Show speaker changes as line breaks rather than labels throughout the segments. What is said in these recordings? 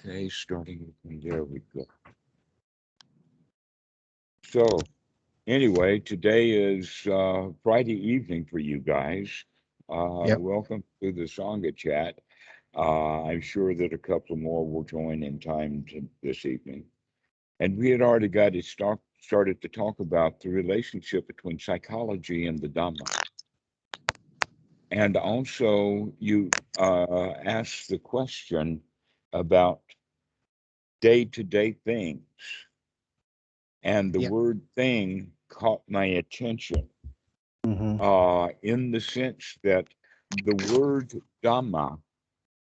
Okay, starting with there we go. So anyway, today is Friday evening for you guys.
Yep.
Welcome to the Sangha chat. I'm sure that a couple more will join in time this evening. And we had already got it started to talk about the relationship between psychology and the Dhamma. And also, you asked the question about day to day things. And the
Yep.
word thing caught my attention
Hmm.
in the sense that the word Dhamma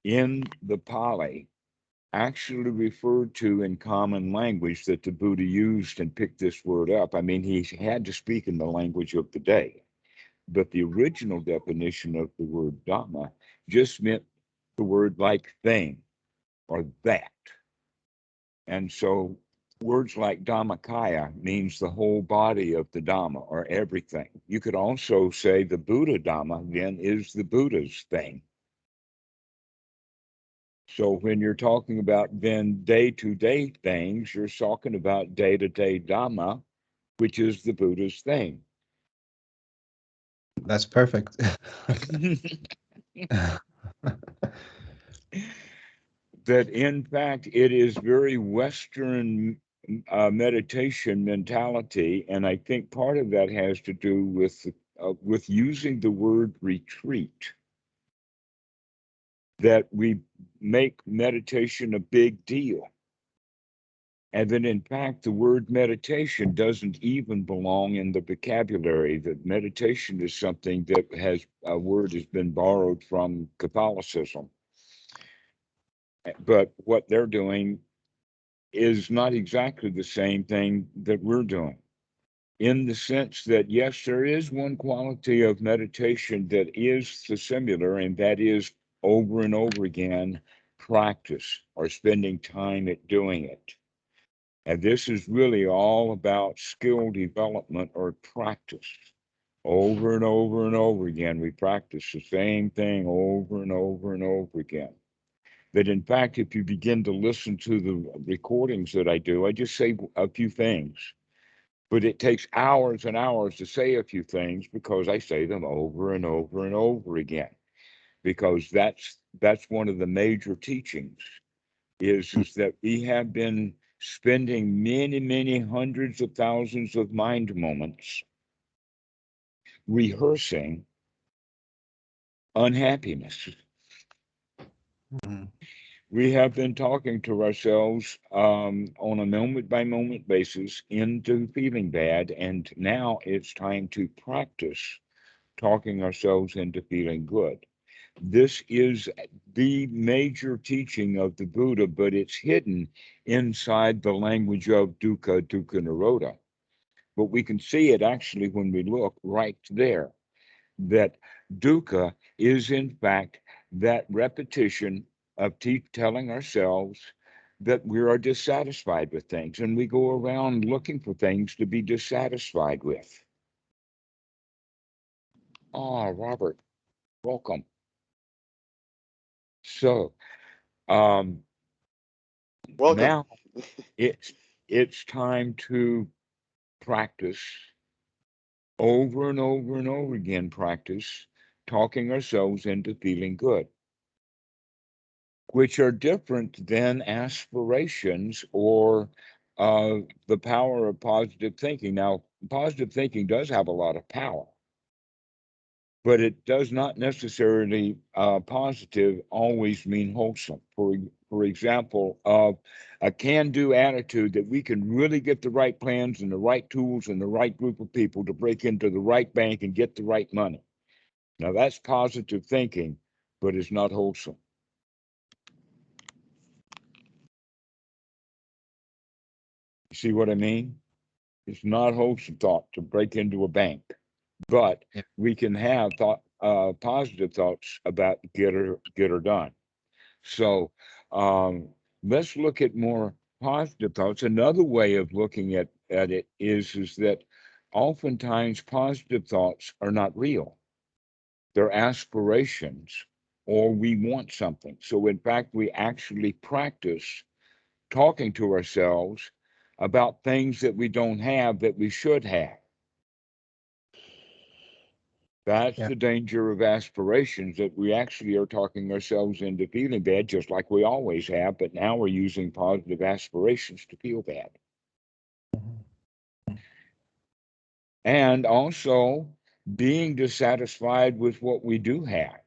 in the Pali actually referred to in common language that the Buddha used and picked this word up. I mean, he had to speak in the language of the day, but the original definition of the word Dhamma just meant the word like thing or that. And so words like Dhammakaya means the whole body of the Dhamma or everything. You could also say the Buddha Dhamma then is the Buddha's thing. So when you're talking about then day-to-day things, you're talking about day-to-day Dhamma, which is the Buddha's thing.
That's perfect.
That in fact it is very Western meditation mentality, and I think part of that has to do with using the word retreat. That we make meditation a big deal, and that in fact the word meditation doesn't even belong in the vocabulary. That meditation is something that has a word has been borrowed from Catholicism, but what they're doing is not exactly the same thing that we're doing, in the sense that, yes, there is one quality of meditation that is similar, and that is over and over again practice or spending time at doing it. And this is really all about skill development or practice. Over and over and over again, we practice the same thing over and over and over again. That in fact, if you begin to listen to the recordings that I do, I just say a few things, but it takes hours and hours to say a few things because I say them over and over and over again. Because that's one of the major teachings is that we have been spending many, many hundreds of thousands of mind moments rehearsing unhappiness.
Mhm.
We have been talking to ourselves on a moment by moment basis into feeling bad, and now it's time to practice talking ourselves into feeling good. This is the major teaching of the Buddha, but it's hidden inside the language of dukkha, dukkha nirodha. But we can see it actually when we look right there, that dukkha is in fact that repetition of telling ourselves that we are dissatisfied with things, and we go around looking for things to be dissatisfied with. Ah, Robert, welcome. So um,
Welcome.
now it's it's time to practice over and over and over again. Practice talking ourselves into feeling good, which are different than aspirations or the power of positive thinking. Now, positive thinking does have a lot of power, but it does not necessarily positive always mean wholesome. For example, a can-do attitude that we can really get the right plans and the right tools and the right group of people to break into the right bank and get the right money. Now that's positive thinking, but it's not wholesome. You see what I mean? It's not wholesome thought to break into a bank, but
Yep.
we can have positive thoughts about get her done. So um, let's look at more positive thoughts. Another way of looking at it is that oftentimes positive thoughts are not real. They're aspirations or we want something. So in fact, we actually practice talking to ourselves about things that we don't have that we should have. That's the danger of aspirations, that we actually are talking ourselves into feeling bad, just like we always have, but now we're using positive aspirations to feel bad. And also being dissatisfied with what we do have.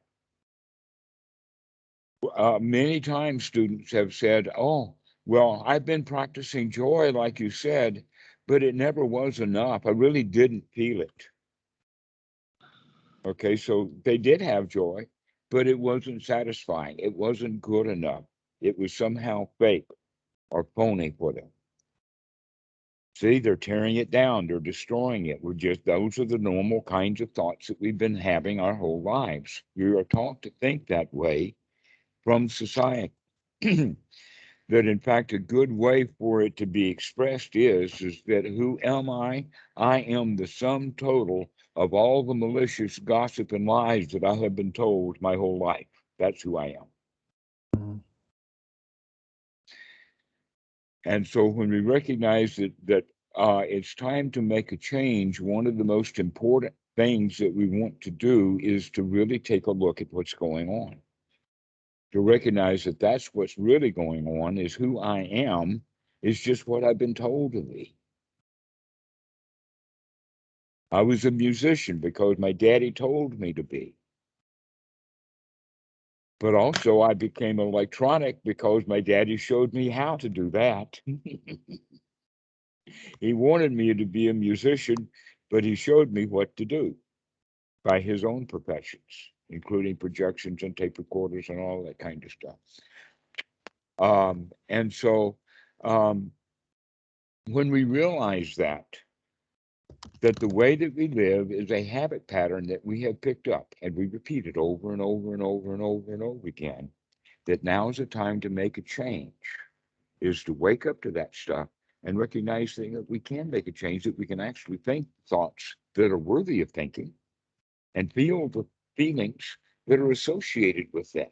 Many times students have said, oh, well, I've been practicing joy, like you said, but it never was enough. I really didn't feel it. Okay, so they did have joy, but it wasn't satisfying. It wasn't good enough. It was somehow fake or phony for them. See, they're tearing it down. They're destroying it. Those are the normal kinds of thoughts that we've been having our whole lives. We are taught to think that way from society. That in fact, a good way for it to be expressed is that who am I? I am the sum total of all the malicious gossip and lies that I have been told my whole life. That's who I am. And so when we recognize that it's time to make a change, one of the most important things that we want to do is to really take a look at what's going on. To recognize that that's what's really going on, is who I am is just what I've been told to be. I was a musician because my daddy told me to be. But also I became electronic because my daddy showed me how to do that. He wanted me to be a musician, but he showed me what to do by his own professions, including projections and tape recorders and all that kind of stuff. And so when we realize that the way that we live is a habit pattern that we have picked up and we repeat it over and over and over and over and over again, that now is the time to make a change, is to wake up to that stuff and recognize that we can make a change, that we can actually think thoughts that are worthy of thinking and feel the feelings that are associated with that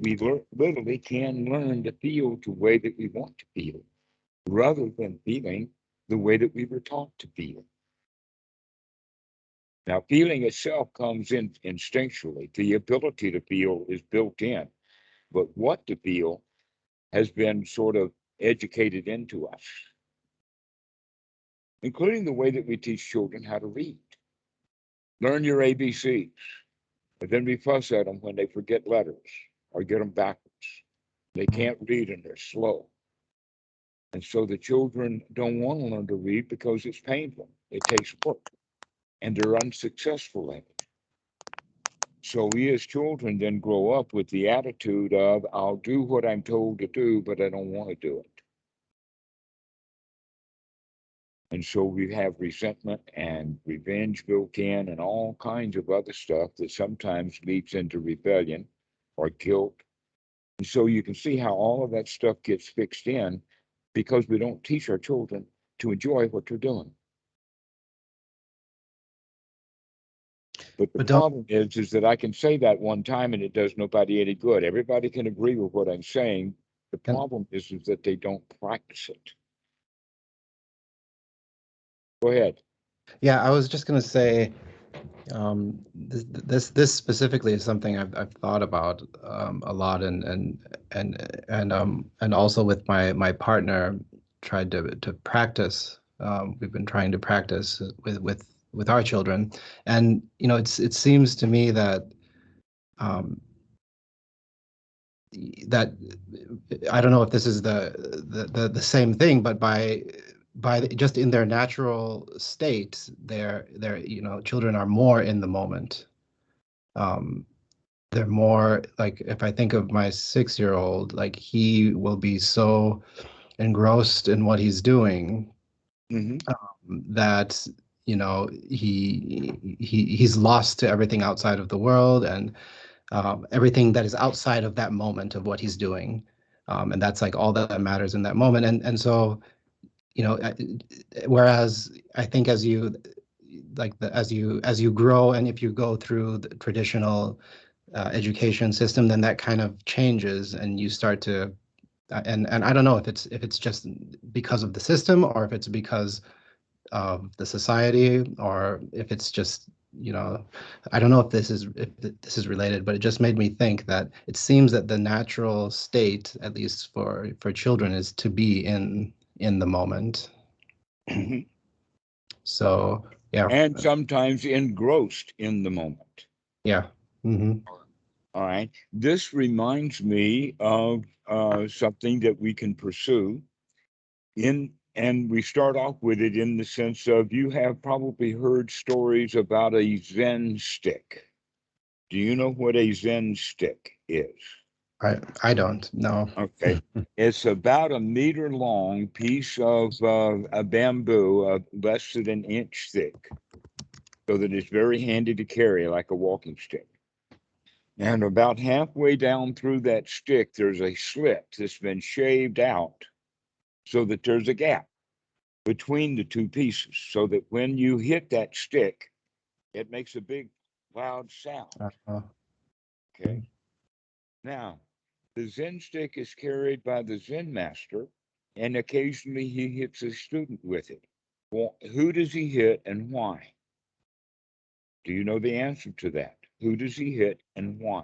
we literally can learn to feel the way that we want to feel, rather than feeling the way that we were taught to feel. Now, feeling itself comes in instinctually. The ability to feel is built in, but what to feel has been sort of educated into us, including the way that we teach children how to read. Learn your ABCs, and then we fuss at them when they forget letters or get them backwards. They can't read and they're slow. And so the children don't want to learn to read because it's painful. It takes work, and they're unsuccessful in it. So we as children then grow up with the attitude of, I'll do what I'm told to do, but I don't want to do it. And so we have resentment and revenge built in and all kinds of other stuff that sometimes leads into rebellion or guilt. And so you can see how all of that stuff gets fixed in because we don't teach our children to enjoy what they're doing. But the problem is that I can say that one time and it does nobody any good. Everybody can agree with what I'm saying. The problem is that they don't practice it. Go ahead.
Yeah, I was just going to say, this specifically is something I've thought about a lot, and also with my partner tried to practice. We've been trying to practice with our children, and it seems to me that that I don't know if this is the same thing, but by just in their natural state, they're children are more in the moment. They're more like, if I think of my 6-year-old, like he will be so engrossed in what he's doing that he's lost to everything outside of the world, and everything that is outside of that moment of what he's doing, and that's like all that matters in that moment. And so whereas I think as you grow, and if you go through the traditional education system, then that kind of changes, and you start to, and I don't know if it's just because of the system, or if it's because of the society, or if it's just, I don't know if this is related, but it just made me think that it seems that the natural state, at least for children, is to be in the moment. So yeah,
And sometimes engrossed in the moment.
yeah. Mm-hmm.
All right. This reminds me of something that we can pursue and we start off with it in the sense of, you have probably heard stories about a Zen stick. Do you know what a Zen stick is?
I don't know.
Okay. It's about a meter long piece of a bamboo, less than an inch thick, so that it's very handy to carry, like a walking stick. And about halfway down through that stick, there's a slit that's been shaved out so that there's a gap between the two pieces, so that when you hit that stick, it makes a big, loud sound. Okay. Now, the Zen stick is carried by the Zen master, and occasionally he hits a student with it. Well, who does he hit and why? Do you know the answer to that? Who does he hit and why?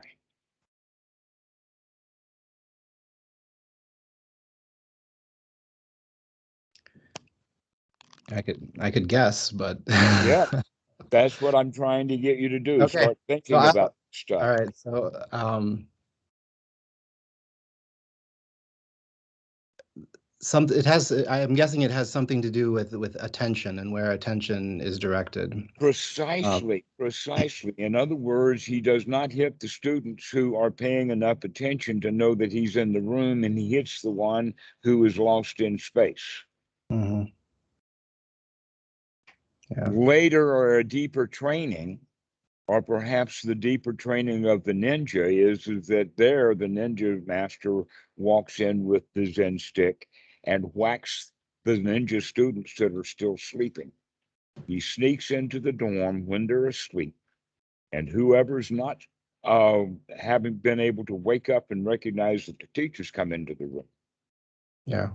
I could guess, but
Yeah, that's what I'm trying to get you to do.
Okay.
Start
So
thinking about stuff.
all right. So it has. I'm guessing it has something to do with attention and where attention is directed.
Precisely. In other words, he does not hit the students who are paying enough attention to know that he's in the room, and he hits the one who is lost in space.
Mm-hmm. Yeah.
Later, or a deeper training, or perhaps the deeper training of the ninja, is that there the ninja master walks in with the Zen stick and whacks the ninja students that are still sleeping. He sneaks into the dorm when they're asleep, and whoever's not having been able to wake up and recognize that the teachers come into the room,
Yeah.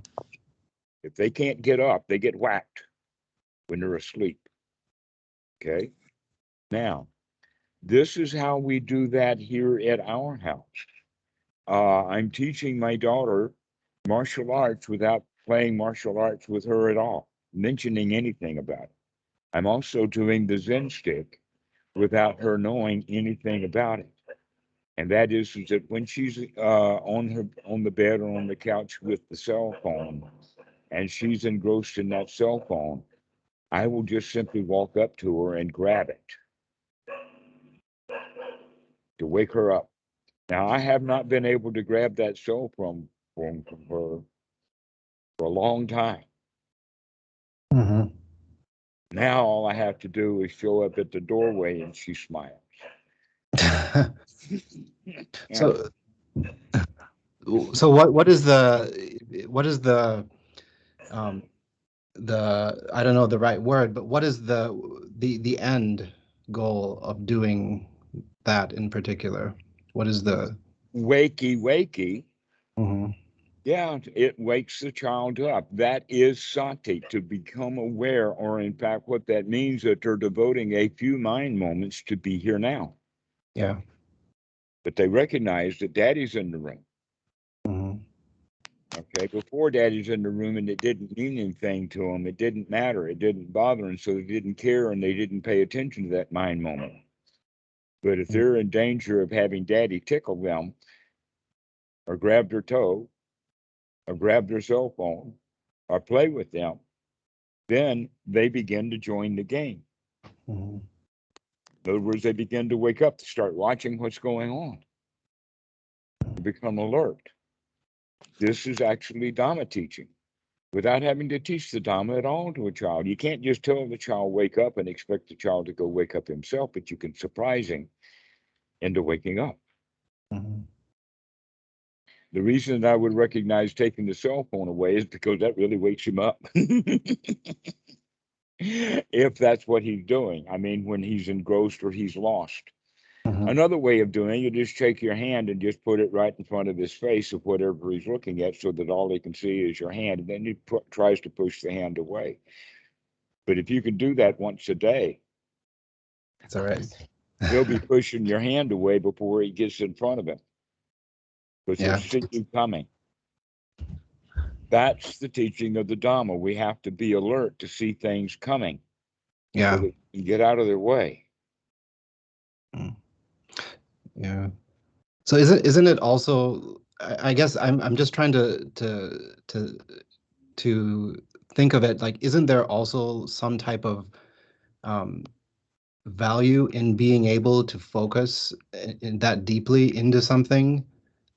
if they can't get up, they get whacked when they're asleep. Okay. Now, this is how we do that here at our house. I'm teaching my daughter martial arts without playing martial arts with her at all, mentioning anything about it. I'm also doing the Zen stick without her knowing anything about it. And that is that when she's on the bed or on the couch with the cell phone, and she's engrossed in that cell phone, I will just simply walk up to her and grab it to wake her up. Now, I have not been able to grab that cell phone from her for a long time.
Mm-hmm.
Now all I have to do is show up at the doorway and she smiles.
So what is the I don't know the right word, but what is the end goal of doing that in particular? What is the
wakey?
Mm-hmm.
Yeah, it wakes the child up. That is sati, to become aware, or in fact, what that means that they're devoting a few mind moments to be here now.
Yeah.
But they recognize that daddy's in the room.
Mm-hmm.
Okay, before daddy's in the room and it didn't mean anything to them, it didn't matter, it didn't bother them, so they didn't care and they didn't pay attention to that mind moment. But if they're in danger of having daddy tickle them, or grab their toe, or grab their cell phone, or play with them, then they begin to join the game.
Mm-hmm.
In other words, they begin to wake up, to start watching what's going on, to become alert. This is actually Dhamma teaching, without having to teach the Dhamma at all to a child. You can't just tell the child wake up and expect the child to go wake up himself, but you can surprise him into waking up.
Mm-hmm.
The reason that I would recognize taking the cell phone away is because that really wakes him up. If that's what he's doing. I mean, when he's engrossed or he's lost. Another way of doing it is take your hand and just put it right in front of his face of whatever he's looking at, so that all he can see is your hand, and then he tries to push the hand away. But if you can do that once a day,
That's all right.
he'll be pushing your hand away before he gets in front of him, because he'll see you coming. That's the teaching of the Dhamma. We have to be alert to see things coming, so that we can get out of their way.
Yeah. So isn't it also? I guess I'm just trying to think of it like, isn't there also some type of value in being able to focus in that deeply into something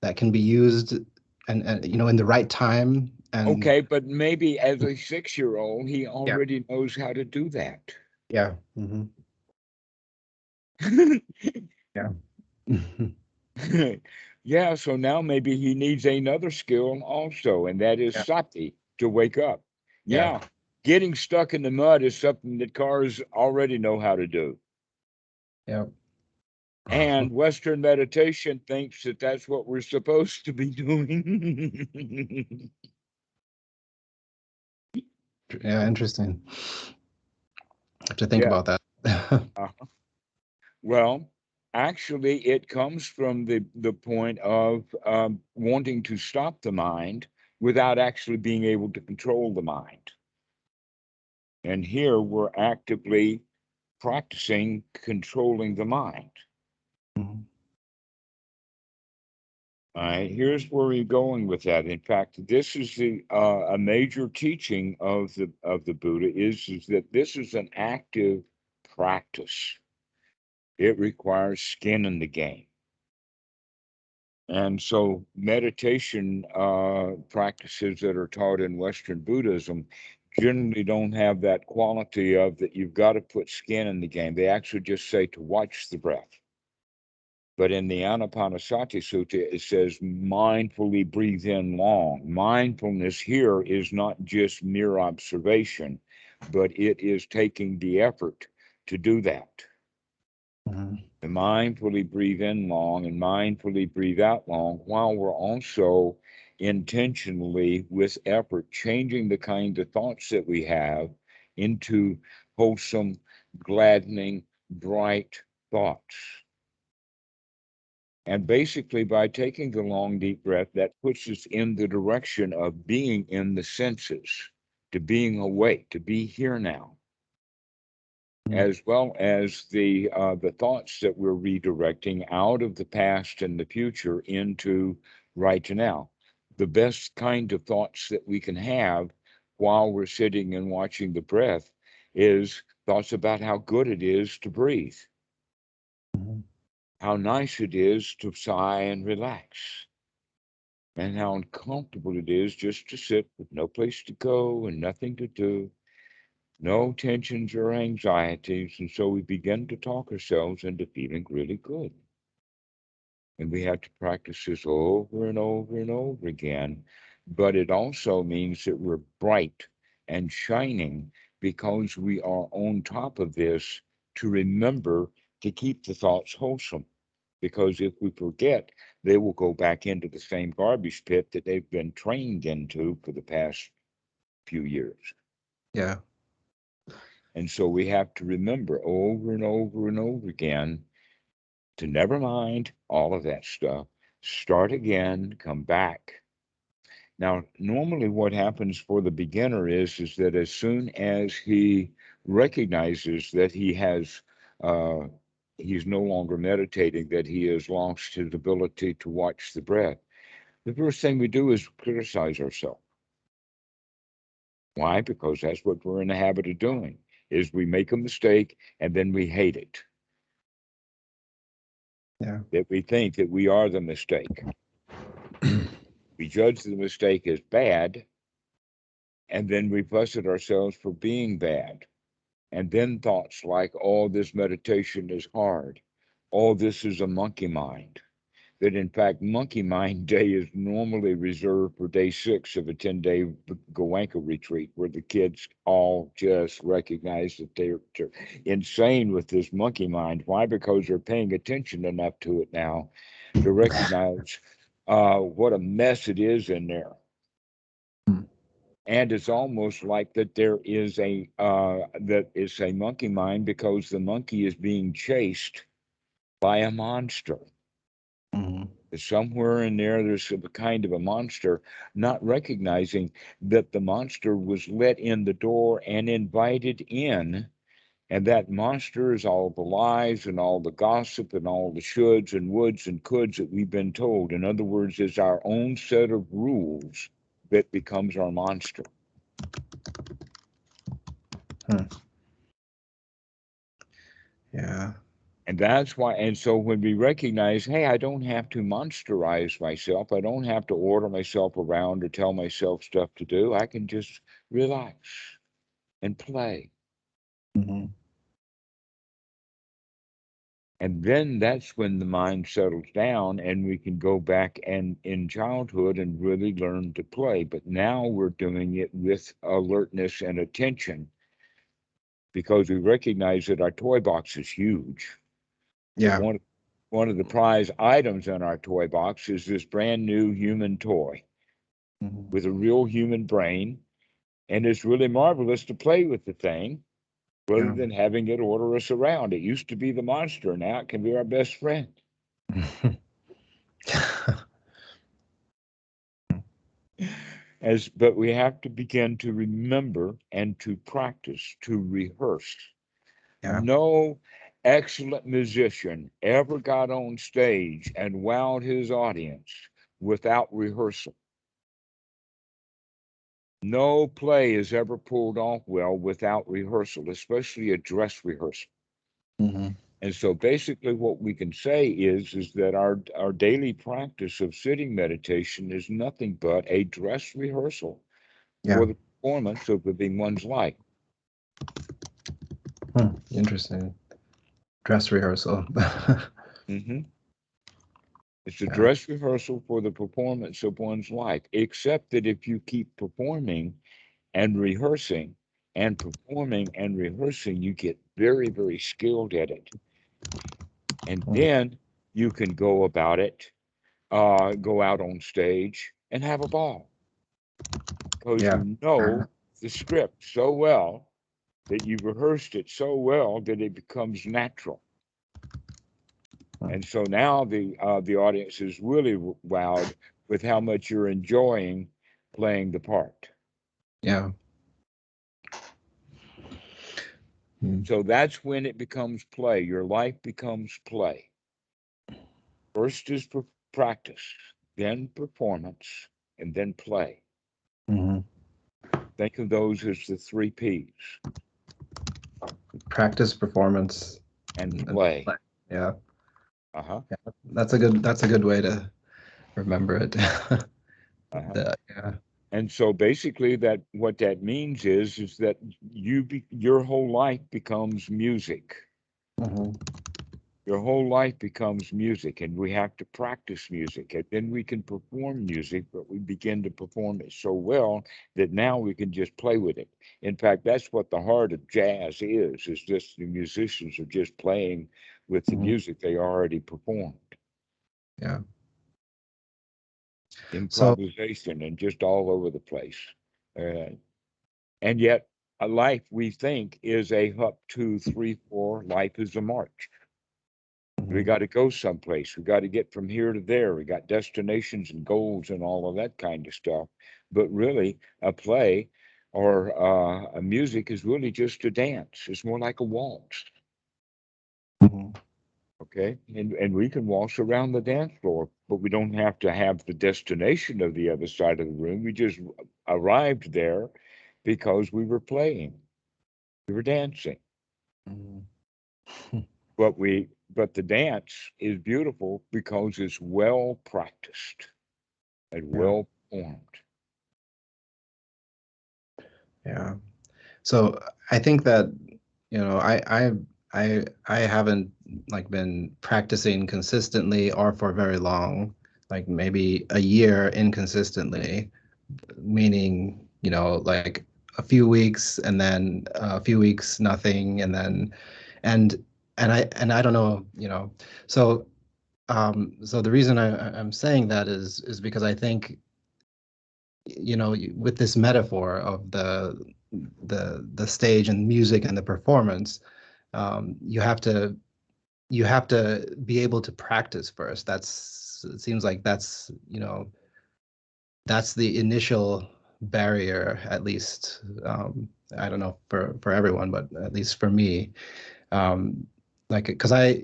that can be used and you know, in the right time? And
Okay, but maybe as a 6-year-old, he already knows how to do that.
Yeah. Yeah.
Yeah, so now maybe he needs another skill also, and that is sati, to wake up. Yeah, getting stuck in the mud is something that cars already know how to do.
Yeah.
And Western meditation thinks that that's what we're supposed to be doing.
Yeah, interesting. I have to think about that.
Well, actually, it comes from the point of wanting to stop the mind without actually being able to control the mind. And here we're actively practicing controlling the mind.
Mhm.
All right, here's where we're going with that. In fact, this is a major teaching of the Buddha is that this is an active practice. It requires skin in the game. And so meditation practices that are taught in Western Buddhism generally don't have that quality of that you've got to put skin in the game. They actually just say to watch the breath. But in the Anapanasati Sutta, it says mindfully breathe in long. Mindfulness here is not just mere observation, but it is taking the effort to do that. To mindfully breathe in long and mindfully breathe out long, while we're also intentionally, with effort, changing the kind of thoughts that we have into wholesome, gladdening, bright thoughts. And basically, by taking the long, deep breath, that puts us in the direction of being in the senses, to being awake, to be here now, as well as the thoughts that we're redirecting out of the past and the future into right now. The best kind of thoughts that we can have while we're sitting and watching the breath is thoughts about how good it is to breathe, how nice it is to sigh and relax, and how uncomfortable it is just to sit with no place to go and nothing to do, no tensions or anxieties. And so we begin to talk ourselves into feeling really good. And we have to practice this over and over and over again. But it also means that we're bright and shining because we are on top of this to remember to keep the thoughts wholesome. Because if we forget, they will go back into the same garbage pit that they've been trained into for the past few years.
Yeah.
And so we have to remember over and over and over again to never mind all of that stuff. Start again, come back. Now, normally what happens for the beginner is that as soon as he recognizes that he's no longer meditating, that he has lost his ability to watch the breath, the first thing we do is criticize ourselves. Why? Because that's what we're in the habit of doing, is we make a mistake and then we hate it.
Yeah.
That we think that we are the mistake. We judge the mistake as bad, and then we fuss at ourselves for being bad. And then thoughts like, oh, this meditation is hard. Oh, this is a monkey mind. that in fact Monkey Mind Day is normally reserved for day 6 of a 10-day Goenka retreat, where the kids all just recognize that they're insane with this monkey mind. Why? Because they're paying attention enough to it now to recognize what a mess it is in there. And it's almost like that there is that it's a monkey mind because the monkey is being chased by a monster. Somewhere in there, there's a kind of a monster, not recognizing that the monster was let in the door and invited in. And that monster is all the lies and all the gossip and all the shoulds and woulds and coulds that we've been told. In other words, it's our own set of rules that becomes our monster.
Yeah.
And that's why, and so when we recognize, hey, I don't have to monsterize myself, I don't have to order myself around or tell myself stuff to do, I can just relax and play. And then that's when the mind settles down and we can go back and in childhood and really learn to play. But now we're doing it with alertness and attention because we recognize that our toy box is huge.
Yeah.
One of the prize items in our toy box is this brand new human toy with a real human brain. And it's really marvelous to play with the thing rather than having it order us around. It used to be the monster. Now it can be our best friend. But we have to begin to remember and to practice, to rehearse. No excellent musician ever got on stage and wowed his audience without rehearsal. No play is ever pulled off well without rehearsal, especially a dress rehearsal. And so basically what we can say is that our daily practice of sitting meditation is nothing but a dress rehearsal for the performance of living one's life.
Interesting. Dress rehearsal.
It's a dress rehearsal for the performance of one's life, except that if you keep performing and rehearsing and performing and rehearsing, you get very, very skilled at it. And then you can go about it, go out on stage and have a ball. Because you know the script so well that you've rehearsed it so well that it becomes natural. And so now the audience is really wowed with how much you're enjoying playing the part. So that's when it becomes play. Your life becomes play. First is practice, then performance, and then play. Think of those as the 3 Ps.
Practice, performance,
and play.
Yeah. That's a good way to remember it.
And so basically what that means is that your whole life becomes music. Your whole life becomes music, and we have to practice music, and then we can perform music, but we begin to perform it so well that now we can just play with it. In fact, that's what the heart of jazz is just the musicians are just playing with the music they already performed. Improvisation and just all over the place. And yet a life, we think, is a up, 2, 3, 4. Life is a march. We got to go someplace. We got to get from here to there. We got destinations and goals and all of that kind of stuff. But really, a play or a music is really just a dance. It's more like a waltz. Okay, and we can waltz around the dance floor, but we don't have to have the destination of the other side of the room. We just arrived there because we were playing. We were dancing. But the dance is beautiful because it's well practiced and well performed.
So I think that, I I haven't like been practicing consistently or for very long, like maybe a year inconsistently, meaning, like a few weeks and then a few weeks nothing, and then and and I don't know, so so the reason I'm saying that is because I think, with this metaphor of the stage and music and the performance, you have to be able to practice first. It seems like that's the initial barrier, at least. I don't know for everyone, but at least for me, like, because as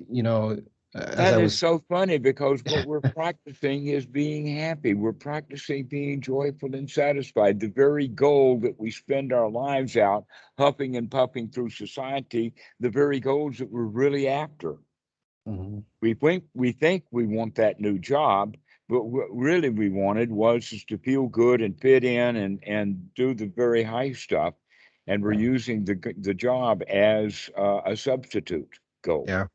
That
I
is
was.
so funny because what we're practicing is being happy. We're practicing being joyful and satisfied. The very goal that we spend our lives out huffing and puffing through society, the very goals that we're really after.
Mhm.
We think we want that new job, but what really we wanted was just to feel good and fit in and do the very high stuff. And we're
Yeah.
using the job as a substitute goal.
Yeah.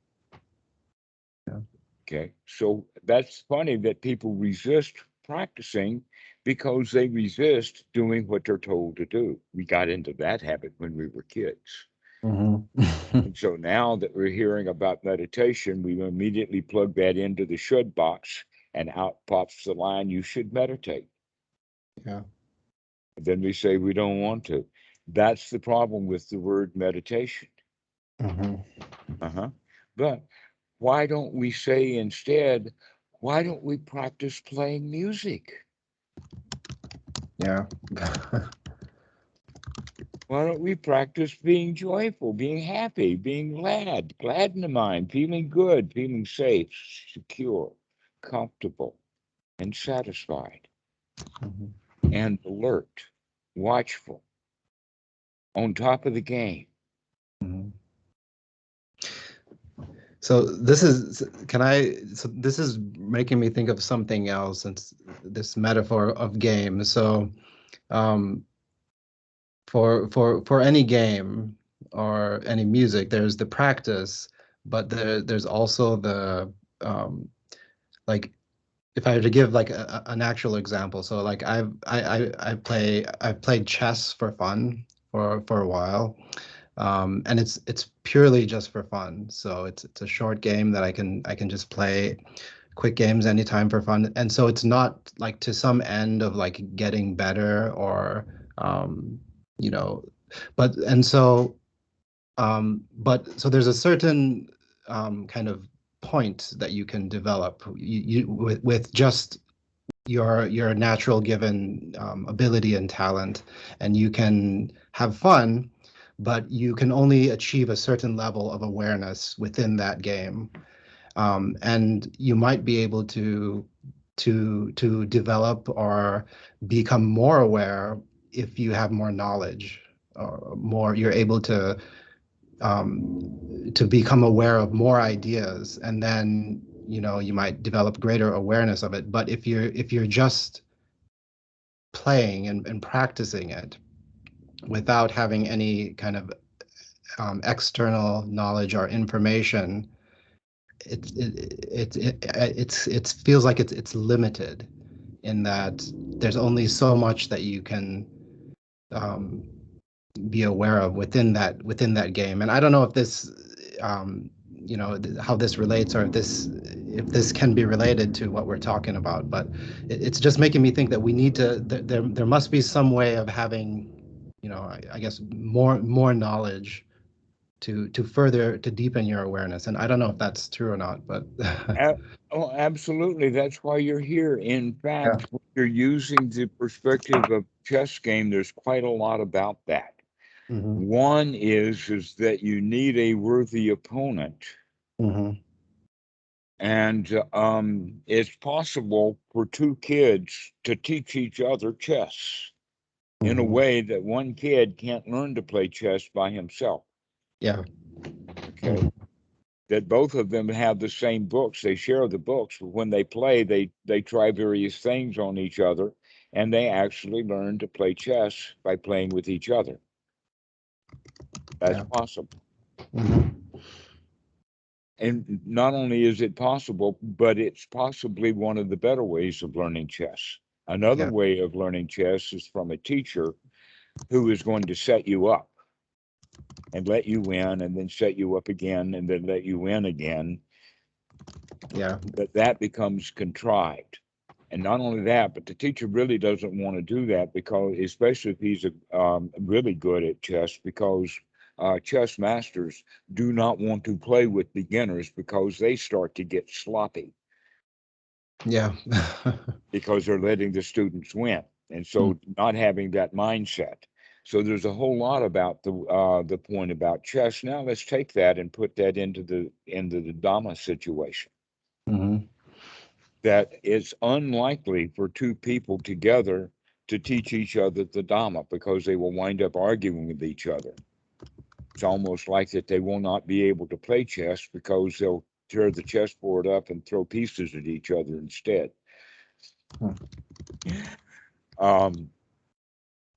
Yeah.
Okay, so that's funny that people resist practicing because they resist doing what they're told to do. We got into that habit when we were kids.
Mhm.
And so now that we're hearing about meditation, we immediately plug that into the should box, and out pops the line, you should meditate.
Yeah.
Then we say we don't want to. That's the problem with the word meditation.
Mhm.
Uh-huh. But why don't we say instead, why don't we practice playing music?
Yeah.
Why don't we practice being joyful, being happy, being glad in the mind, feeling good, feeling safe, secure, comfortable, and satisfied,
Mhm.
and alert, watchful, on top of the game?
Mhm. So this is, can I, so this is making me think of something else, since this metaphor of game. So, um, for any game or any music, there's the practice, but there's also the, like, if I were to give like an actual example, so like I've played chess for fun for a while, and it's purely just for fun. So it's a short game that I can just play quick games anytime for fun, and so it's not like to some end of like getting better or, you know, but and so but so there's a certain kind of point that you can develop, with just your natural given ability and talent, and you can have fun, but you can only achieve a certain level of awareness within that game, and you might be able to develop or become more aware if you have more knowledge, or more you're able to become aware of more ideas, and then you might develop greater awareness of it. But if you're just playing and practicing it without having any kind of external knowledge or information, it feels like it's limited, in that there's only so much that you can um, be aware of within that game. And I don't know if this, how this relates, or if this can be related to what we're talking about, but it's just making me think that we need to, there must be some way of having, I guess, more knowledge to further to deepen your awareness. And I don't know if that's true or not, but
A- Oh, absolutely. That's why you're here. In
yeah.
fact, when you're using the perspective of chess game, there's quite a lot about that.
Hmm.
One is that you need a worthy opponent,
Hmm.
and it's possible for two kids to teach each other chess in a
Hmm.
way that one kid can't learn to play chess by himself.
Yeah.
Okay, that both of them have the same books, they share the books, but when they play, they try various things on each other, and they actually learn to play chess by playing with each other. That's
Yeah.
possible.
Hmm.
And not only is it possible, but it's possibly one of the better ways of learning chess. Another
Yeah.
way of learning chess is from a teacher who is going to set you up and let you win, and then set you up again, and then let you win again.
Yeah.
But that becomes contrived. And not only that, but the teacher really doesn't want to do that, because, especially if he's really good at chess, because chess masters do not want to play with beginners because they start to get sloppy
Yeah.
because they're letting the students win. And so not having that mindset. So there's a whole lot about the point about chess. Now let's take that and put that into the Dhamma situation.
Mhm.
That it's unlikely for two people together to teach each other the Dhamma, because they will wind up arguing with each other. It's almost like that they will not be able to play chess because they'll tear the chessboard up and throw pieces at each other instead.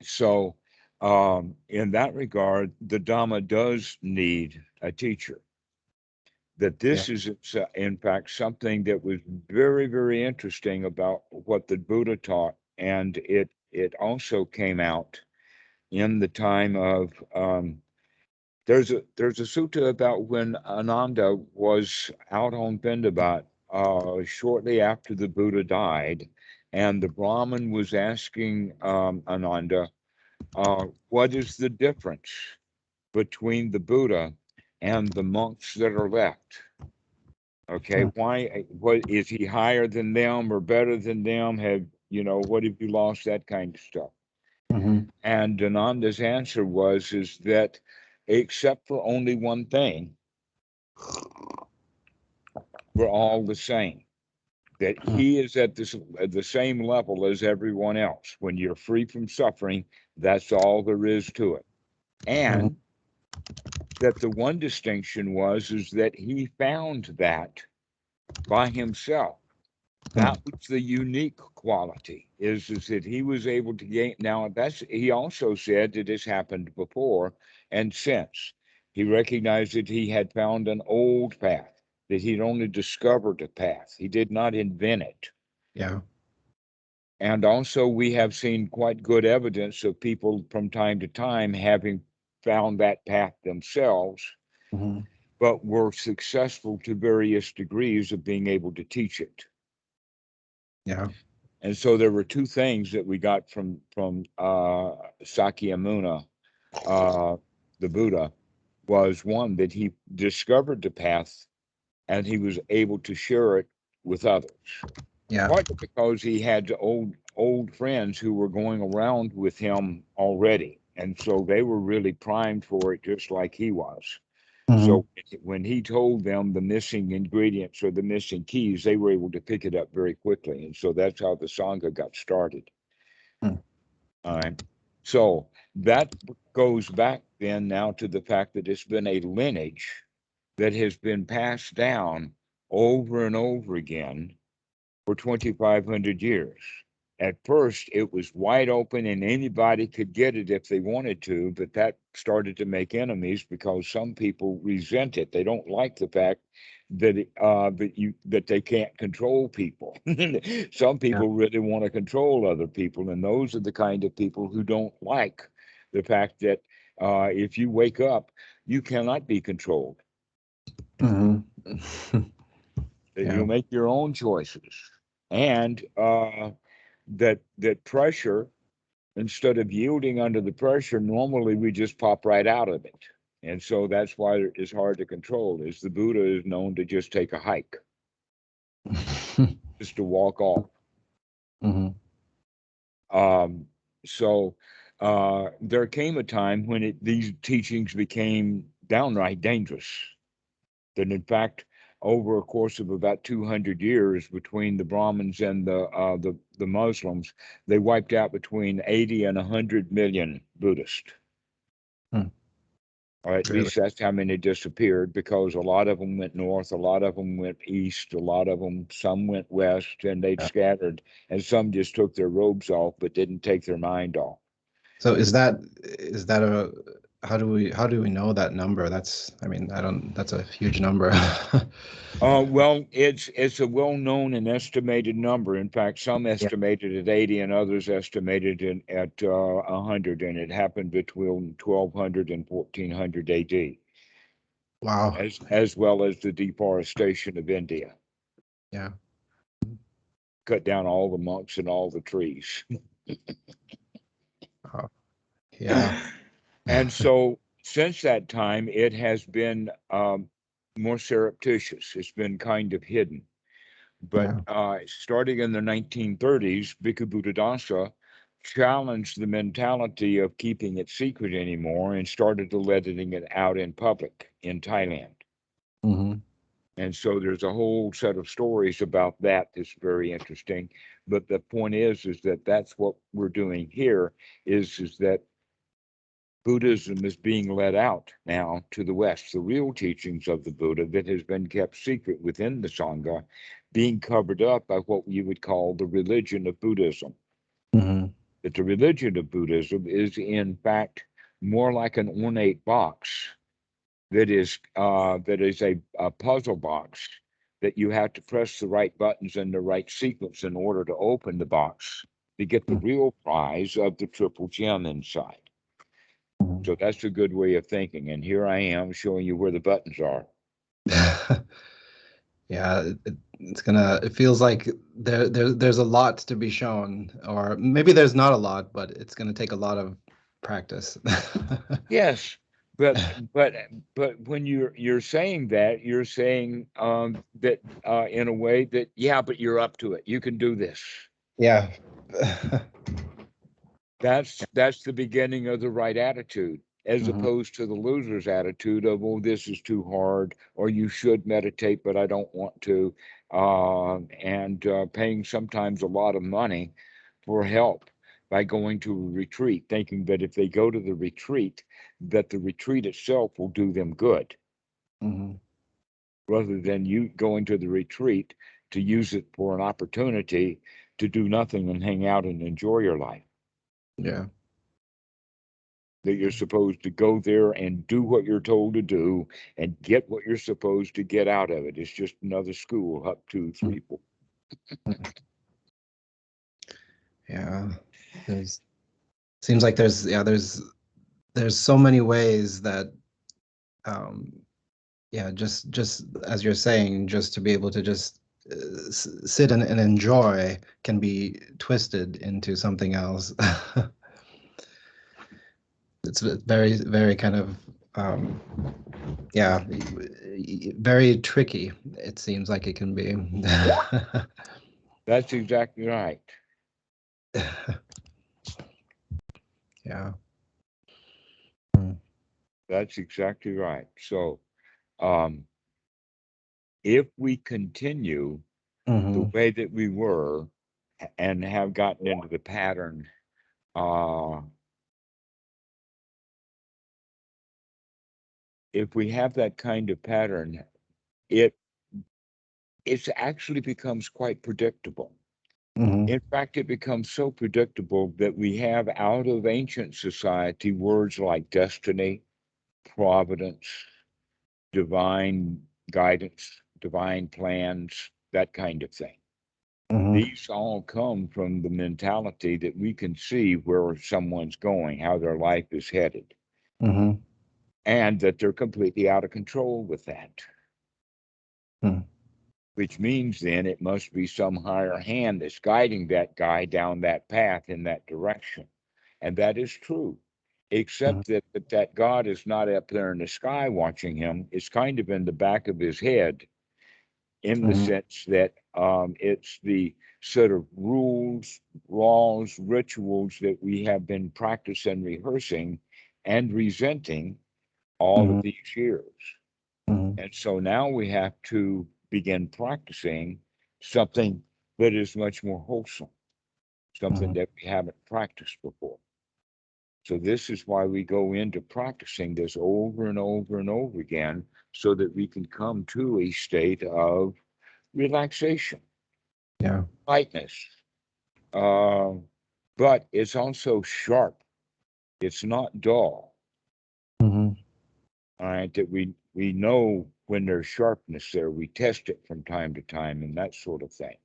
So in that regard, the Dhamma does need a teacher. That this is, in fact, something that was very, very interesting about what the Buddha taught. And it also came out in the time of, there's a sutta about when Ananda was out on Bendabat shortly after the Buddha died, and the Brahmin was asking Ananda, what is the difference between the Buddha and the monks that are left? Okay, what is he higher than them or better than them? What have you lost? That kind of stuff.
Mhm.
And Ananda's answer is that, except for only one thing, we're all the same. That he is at the same level as everyone else. When you're free from suffering, that's all there is to it. And that the one distinction is that he found that by himself. That was the unique quality, is that he was able to gain. Now, he also said that this happened before and since. He recognized that he had found an old path, that he'd only discovered a path. He did not invent it.
Yeah.
And also, we have seen quite good evidence of people from time to time having found that path themselves, but were successful to various degrees of being able to teach it.
Yeah.
And so there were two things that we got from Sakyamuni, the Buddha, was one, that he discovered the path and he was able to share it with others.
Yeah.
Partly because he had old friends who were going around with him already, and so they were really primed for it, just like he was. So when he told them the missing ingredients or the missing keys, they were able to pick it up very quickly. And so that's how the Sangha got started. All right. So that goes back then now to the fact that it's been a lineage that has been passed down over and over again for 2,500 years. At first, it was wide open and anybody could get it if they wanted to, but that started to make enemies because some people resent it. They don't like the fact that that they can't control people. Some people really want to control other people, and those are the kind of people who don't like the fact that if you wake up, you cannot be controlled. That you make your own choices, and that pressure, instead of yielding under the pressure, normally we just pop right out of it. And so that's why it's hard to control. Is the Buddha is known to just take a hike, just to walk off. So there came a time when these teachings became downright dangerous. That in fact, over a course of about 200 years, between the Brahmins and the Muslims, they wiped out between 80 and 100 million Buddhists. Or at least that's how many disappeared, because a lot of them went north, a lot of them went east, some went west, and they'd scattered, and some just took their robes off but didn't take their mind off.
So is that how do we know that number? That's, I mean, that's a huge number.
Well, it's a well-known and estimated number. In fact, some
Yeah.
estimated at 80 and others estimated at 100, and it happened between 1200 and 1400 AD,
Wow.
as well as the deforestation of India.
Yeah.
Cut down all the monks and all the trees.
Oh, yeah.
And so since that time, it has been more surreptitious. It's been kind of hidden. But starting in the 1930s, Bhikkhu Buddhadasa challenged the mentality of keeping it secret anymore and started letting it out in public in Thailand.
Mm-hmm.
And so there's a whole set of stories about that that's very interesting. But the point is that that's what we're doing here is that Buddhism is being let out now to the West. The real teachings of the Buddha that has been kept secret within the Sangha being covered up by what you would call the religion of Buddhism.
Mm-hmm.
That the religion of Buddhism is in fact more like an ornate box that is a puzzle box that you have to press the right buttons in the right sequence in order to open the box to get the real prize of the triple gem inside. So that's a good way of thinking. And here I am showing you where the buttons are.
Yeah, it feels like there's a lot to be shown, or maybe there's not a lot, but it's gonna take a lot of practice.
Yes, but when you're saying that, you're saying that in a way that, yeah, but you're up to it. You can do this.
Yeah.
That's the beginning of the right attitude, as
Mhm.
opposed to the loser's attitude of, oh, this is too hard, or you should meditate, but I don't want to, and paying sometimes a lot of money for help by going to a retreat, thinking that if they go to the retreat, that the retreat itself will do them good,
Mhm.
rather than you going to the retreat to use it for an opportunity to do nothing and hang out and enjoy your life.
Yeah.
That you're supposed to go there and do what you're told to do and get what you're supposed to get out of it. It's just another school, up 2, 3, 4.
Yeah. Seems like there's so many ways that just as you're saying, just to be able to just sit and enjoy can be twisted into something else. It's very, very kind of very tricky. It seems like it can be.
That's exactly right.
Yeah.
That's exactly right. So if we continue the way that we were and have gotten into the pattern, if we have that kind of pattern, it actually becomes quite predictable. In fact, it becomes so predictable that we have out of ancient society words like destiny, providence, divine guidance, divine plans, that kind of thing. These all come from the mentality that we can see where someone's going, how their life is headed, and that they're completely out of control with that. Which means then it must be some higher hand that's guiding that guy down that path in that direction. And that is true, except that God is not up there in the sky watching him. It's kind of in the back of his head, in the sense that it's the set of rules, laws, rituals that we have been practicing, rehearsing, and resenting all of these years. And so now we have to begin practicing something that is much more wholesome, something that we haven't practiced before. So this is why we go into practicing this over and over and over again, so that we can come to a state of relaxation, lightness. But it's also sharp. It's not dull. all right, that we know when there's sharpness there. We test it from time to time and that sort of thing.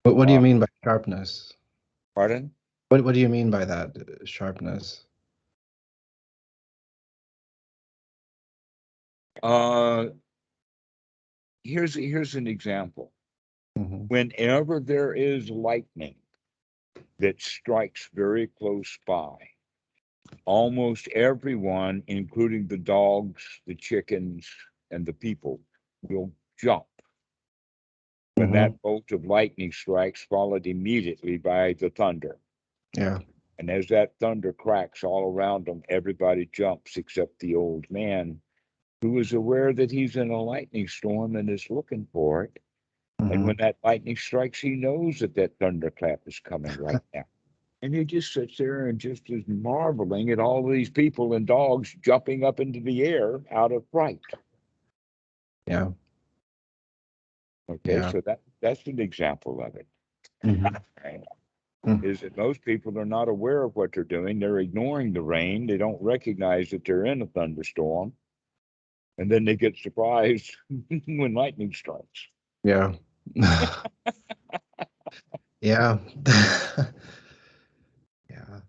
But what do you mean by sharpness?
Pardon?
What do you mean by that, sharpness?
Here's an example.
Mm-hmm.
Whenever there is lightning that strikes very close by, almost everyone, including the dogs, the chickens, and the people, will jump when
Mm-hmm.
that bolt of lightning strikes, followed immediately by the thunder.
Yeah.
And as that thunder cracks all around them, everybody jumps except the old man, who is aware that he's in a lightning storm and is looking for it. And
Mm-hmm.
when that lightning strikes, he knows that that thunderclap is coming right now. And he just sits there and just is marveling at all these people and dogs jumping up into the air out of fright.
Yeah.
Okay,
Yeah.
so that's an example of it.
Mm-hmm.
Right?
Mm.
Is that most people are not aware of what they're doing. They're ignoring the rain. They don't recognize that they're in a thunderstorm. And then they get surprised when lightning strikes.
Yeah. Yeah. Yeah.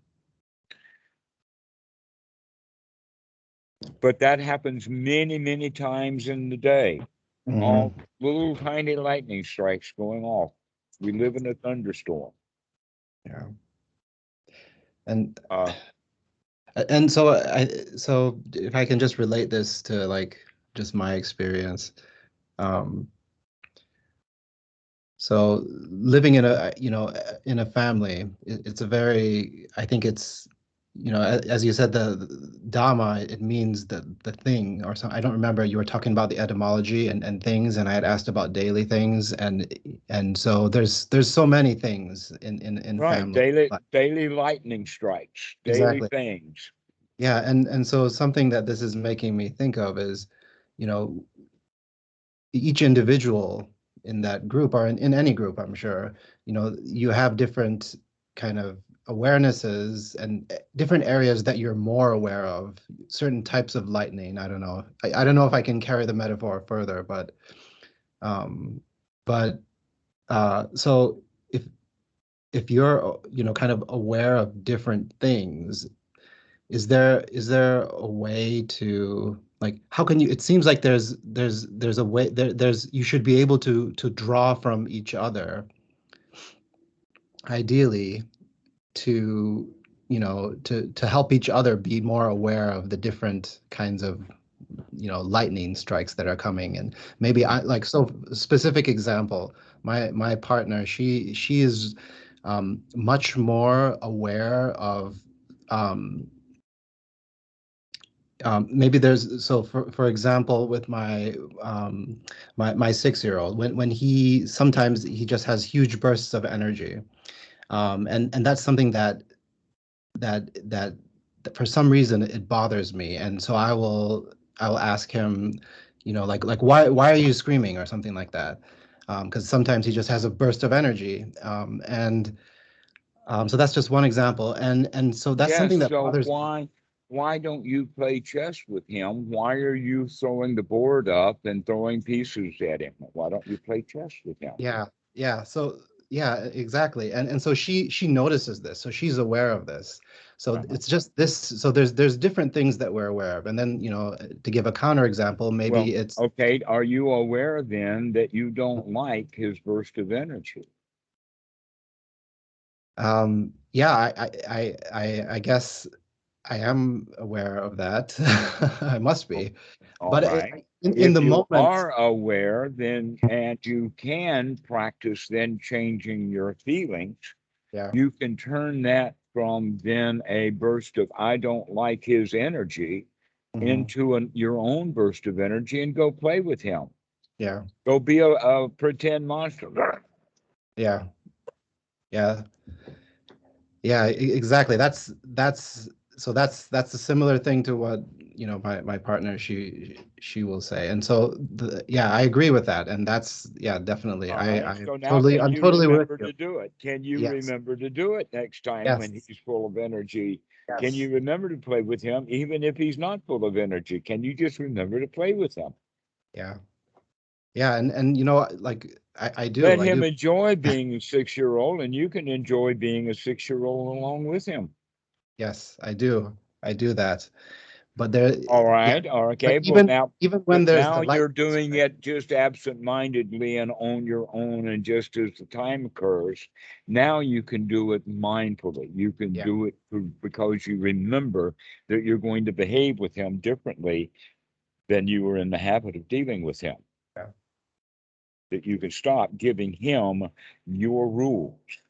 But that happens many, many times in the day.
Mm-hmm.
All little tiny lightning strikes going off. We live in a thunderstorm.
Yeah. And
Uh,
so if I can just relate this to like just my experience. Um, so living in a in a family, it's a very, I think it's, as you said, the Dhamma, it means the thing or something. I don't remember, you were talking about the etymology and things, and I had asked about daily things, and so there's so many things in
right.
family.
Daily lightning strikes, daily
Exactly.
things.
Yeah, and so something that this is making me think of is, you know, each individual in that group, or in any group, I'm sure, you have different kind of awarenesses and different areas that you're more aware of, certain types of lightning. I don't know. I don't know if I can carry the metaphor further, um, but so if you're, kind of aware of different things, is there a way to, like, how can you, it seems like there's a way, there's you should be able to draw from each other, ideally, to to help each other be more aware of the different kinds of lightning strikes that are coming. And maybe I like, so specific example, my partner, she is much more aware of um, maybe there's, so for example, with my 6-year-old, when he sometimes he just has huge bursts of energy, and that's something that for some reason it bothers me, and so I will ask him, like why are you screaming or something like that, because sometimes he just has a burst of energy, and so that's just one example, and so that's
Yes.
something that
So
bothers me.
why don't you play chess with him? Why are you throwing the board up and throwing pieces at him? Why don't you play chess with him?
Yeah, yeah. So yeah, exactly. And so she notices this, so she's aware of this. So
Uh-huh.
it's just this. So there's different things that we're aware of, and then to give a counter example,
Well,
maybe it's
okay. Are you aware then that you don't like his burst of energy?
yeah. I guess I am aware of that. I must
Oh,
be,
all
but
right.
in
If
the
you
moment,
are aware, then and you can practice then changing your feelings,
yeah.
you can turn that from then a burst of I don't like his energy
Hmm.
into your own burst of energy and go play with him.
Yeah,
Go be a pretend monster.
yeah, yeah. Yeah, exactly. That's a similar thing to what you know, my partner, she will say. And so yeah, I agree with that. And that's, yeah, definitely.
All right. So now
Totally,
can
I'm
you
totally with
remember
you.
to do it? Can you
Yes.
remember to do it next time when
Yes.
he's full of energy? Can
Yes.
you remember to play with him even if he's not full of energy? Can you just remember to play with him?
Yeah. Yeah. And you know, like I do.
Let
I
him
do.
enjoy being a 6-year-old, and you can enjoy being a 6-year-old along with him.
Yes, I do. I do that. But there,
All
yeah.
right.
But
Okay. Well,
even when
but
there's the
now
light,
you're doing it just absent-mindedly and on your own, and just as the time occurs. Now you can do it mindfully. You can
yeah.
do it because you remember that you're going to behave with him differently than you were in the habit of dealing with him.
Yeah.
That you can stop giving him your rules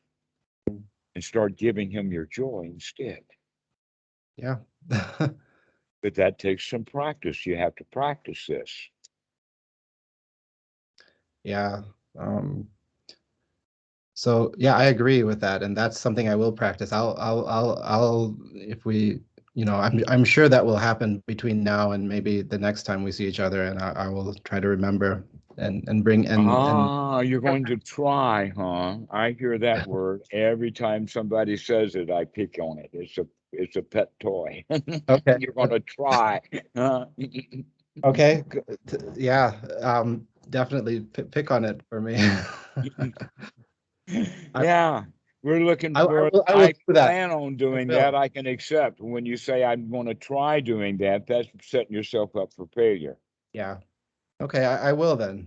and start giving him your joy instead.
Yeah.
But that takes some practice. You have to practice this.
Yeah. So yeah, I agree with that, and that's something I will practice. I'll if we, you know, I'm sure that will happen between now and maybe the next time we see each other, and I will try to remember and bring and
You're going to try, huh? I hear that word every time somebody says it. I pick on it. It's a pet toy.
okay.
You're going to try. Huh?
Okay. Yeah. Definitely pick on it for me. I,
Yeah, we're looking for.
I will
I
do that.
plan on doing
will.
that. I can accept when you say I'm going to try doing that. That's setting yourself up for failure.
Yeah. Okay, I will then.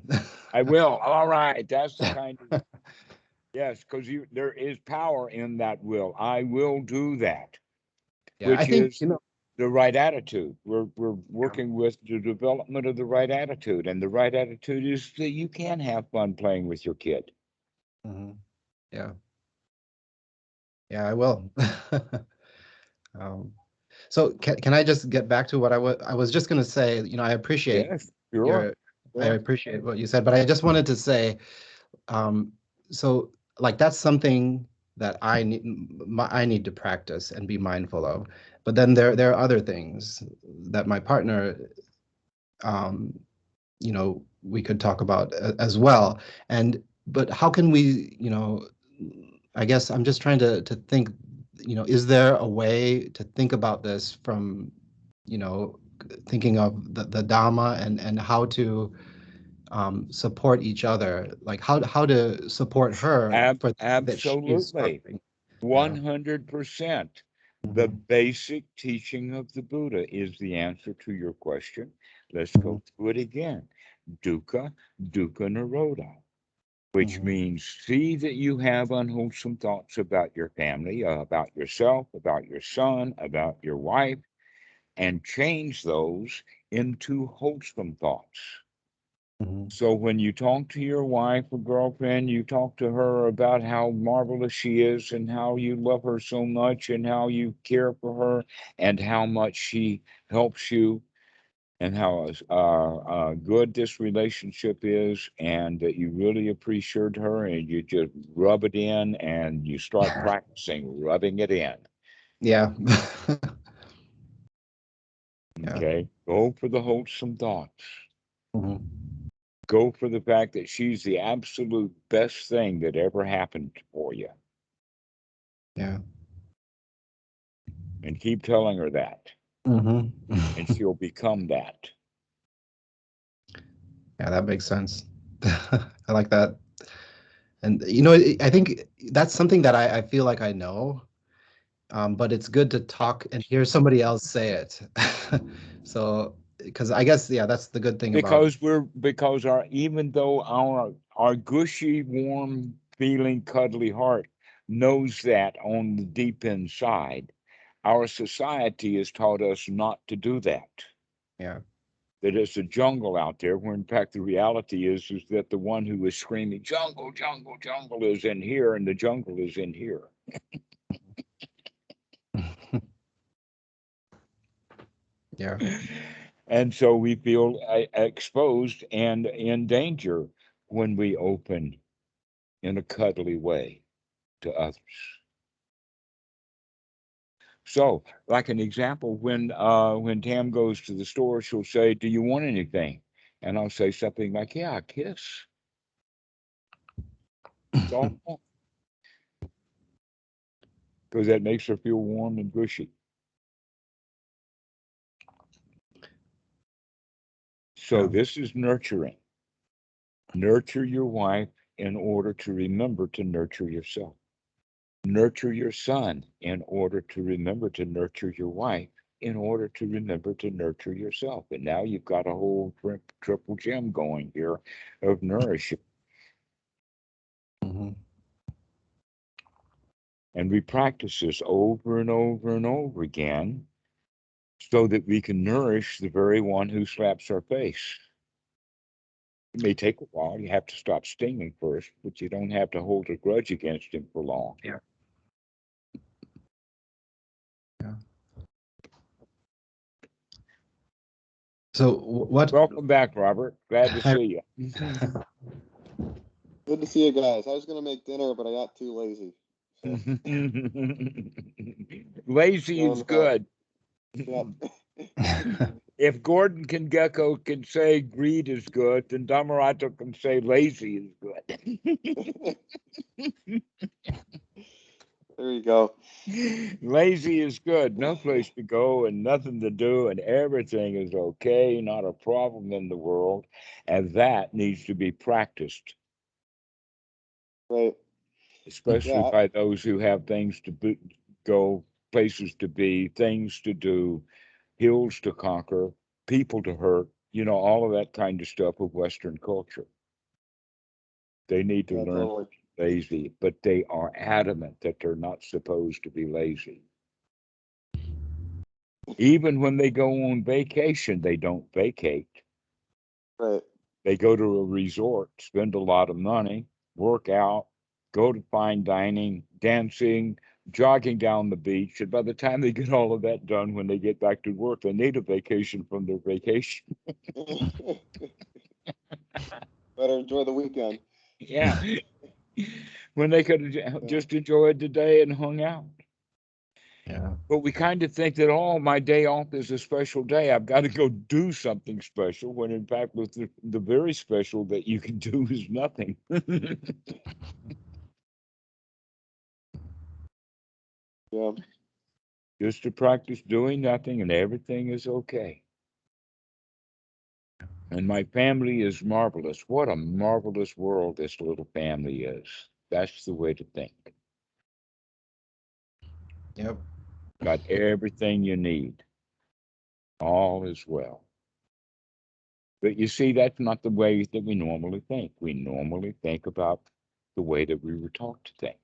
I will. All right. That's the kind of yes, because there is power in that will. I will do that,
Yeah, I
which
think,
is
you know,
the right attitude. We're
yeah.
working with the development of the right attitude, and the right attitude is that you can have fun playing with your kid.
Yeah. Yeah, I will. Um, so can I just get back to what I was just going to say, you know,
Yes, sure.
I
Sure.
appreciate what you said, but I just wanted to say, um, so like that's something that I need to practice and be mindful of. But then there are other things that my partner, um, you know, we could talk about as well. But how can we, you know, I guess I'm just trying to think, you know, is there a way to think about this from, you know, thinking of the Dhamma and how to support each other, like how to support her for that she's
Absolutely.
struggling. Yeah.
100%. The
Mhm.
basic teaching of the Buddha is the answer to your question. Let's
Mhm.
go through it again. Dukkha, dukkha nirodha, which
Mhm.
means see that you have unwholesome thoughts about your family, about yourself, about your son, about your wife, and change those into wholesome thoughts.
Mhm.
So when you talk to your wife or girlfriend, you talk to her about how marvelous she is and how you love her so much and how you care for her and how much she helps you and how good this relationship is and that you really appreciate her and you just rub it in and you start practicing rubbing it in.
Yeah. Yeah.
Okay. Go for the wholesome thoughts.
Mhm.
Go for the fact that she's the absolute best thing that ever happened for you.
Yeah.
And keep telling her that.
Mhm.
And she'll become that.
Yeah, that makes sense. I like that. And you know, I think that's something that I feel like I know, but it's good to talk and hear somebody else say it. So, because I guess, yeah, that's the good thing about.
Because our even though our gushy, warm feeling, cuddly heart knows that on the deep inside, our society has taught us not to do that.
Yeah.
That it's a jungle out there, where in fact the reality is that the one who is screaming, jungle, jungle, jungle is in here, and the jungle is in here.
Yeah.
And so we feel exposed and in danger when we open in a cuddly way to others. So, like an example, when Tam goes to the store, she'll say, "Do you want anything?" And I'll say something like, "Yeah, a kiss." That's all, because that makes her feel warm and gushy. So
Yeah.
this is nurturing. Nurture your wife in order to remember to nurture yourself. Nurture your son in order to remember to nurture your wife, in order to remember to nurture yourself. And now you've got a whole triple gem going here of nourishing.
Mhm.
And we practice this over and over and over again so that we can nourish the very one who slaps our face. It may take a while. You have to stop stinging first, but you don't have to hold a grudge against him for long.
Yeah. Yeah. So what?
Welcome back, Robert. Glad to see you.
Good to see you guys. I was gonna make dinner, but I got too lazy. So,
Lazy is good.
yeah.
If Gordon Gecko can say greed is good, then Dhammarato can say lazy is good.
There you go.
Lazy is good. No place to go and nothing to do, and everything is okay, not a problem in the world. And that needs to be practiced,
Right.
especially
Yeah.
by those who have things to go, places to be, things to do, hills to conquer, people to hurt, all of that kind of stuff of Western culture. They need to
Yeah.
learn
Totally.
lazy, but they are adamant that they're not supposed to be lazy. Even when they go on vacation, they don't vacate.
Right.
They go to a resort, spend a lot of money, work out, go to fine dining, dancing, jogging down the beach. And by the time they get all of that done, when they get back to work, they need a vacation from their vacation.
Better enjoy the weekend.
Yeah. When they could have just enjoyed the day and hung out.
Yeah.
But we kind of think that, oh, my day off is a special day. I've got to go do something special, when in fact, with the very special that you can do is nothing.
Yeah.
Just to practice doing nothing and everything is okay. And my family is marvelous. What a marvelous world this little family is. That's the way to think.
Yep.
Got everything you need. All is well. But you see, that's not the way that we normally think. We normally think about the way that we were taught to think.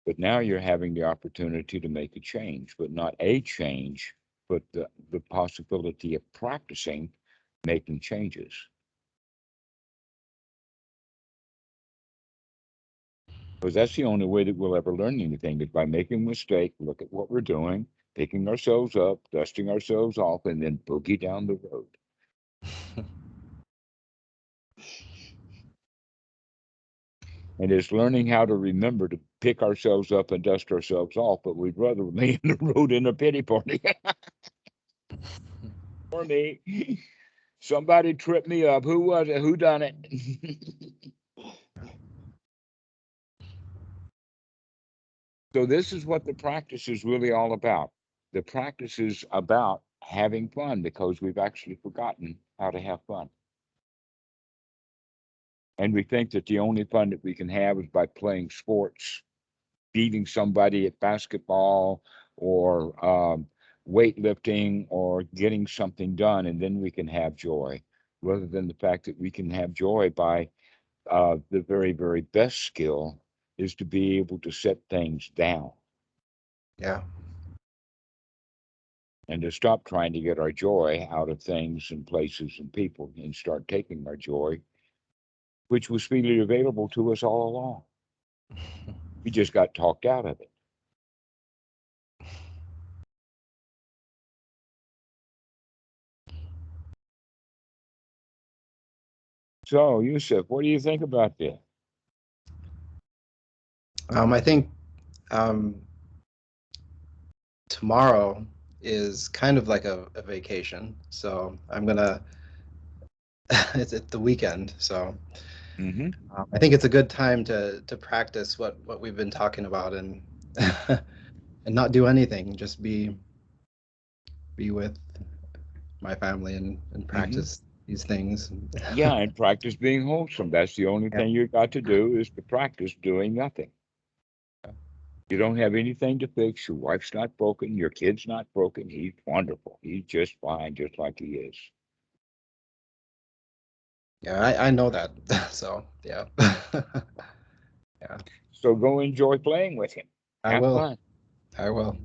But now you're having the opportunity to make a change, but not a change, but the possibility of practicing making changes. Because that's the only way that we'll ever learn anything, is by making a mistake, look at what we're doing, picking ourselves up, dusting ourselves off, and then boogie down the road. And it's learning how to remember to pick ourselves up and dust ourselves off, but we'd rather lay in the road in a pity party. For me, somebody tripped me up. Who was it? Who done it? So this is what the practice is really all about. The practice is about having fun, because we've actually forgotten how to have fun. And we think that the only fun that we can have is by playing sports, beating somebody at basketball, or weightlifting, or getting something done, and then we can have joy, rather than the fact that we can have joy by the very, very best skill is to be able to set things down.
Yeah.
And to stop trying to get our joy out of things and places and people, and start taking our joy, which was freely available to us all along. We just got talked out of it. So, Yusuf, what do you think about this?
I think tomorrow is kind of like a vacation. So I'm gonna, it's the weekend. So
Mm-hmm.
I think it's a good time to practice what we've been talking about and and not do anything, just be with my family and
Mm-hmm.
practice these things.
Yeah, and practice being wholesome. That's the only
Yeah.
thing you got to do is to practice doing nothing. You don't have anything to fix. Your wife's not broken. Your kid's not broken. He's wonderful. He's just fine, just like he is.
Yeah, I know that. So yeah. Yeah,
So go enjoy playing with him.
I
Have
will.
fun.
I will.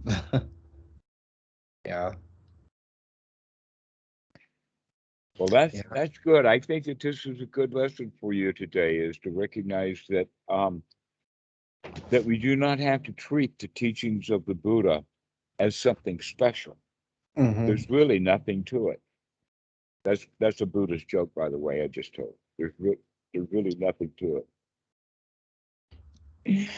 Yeah.
Well,
Yeah.
that's good. I think that this is a good lesson for you today, is to recognize that we do not have to treat the teachings of the Buddha as something special.
Hmm.
There's really nothing to it. That's a Buddhist joke, by the way. I just told. There's really nothing to it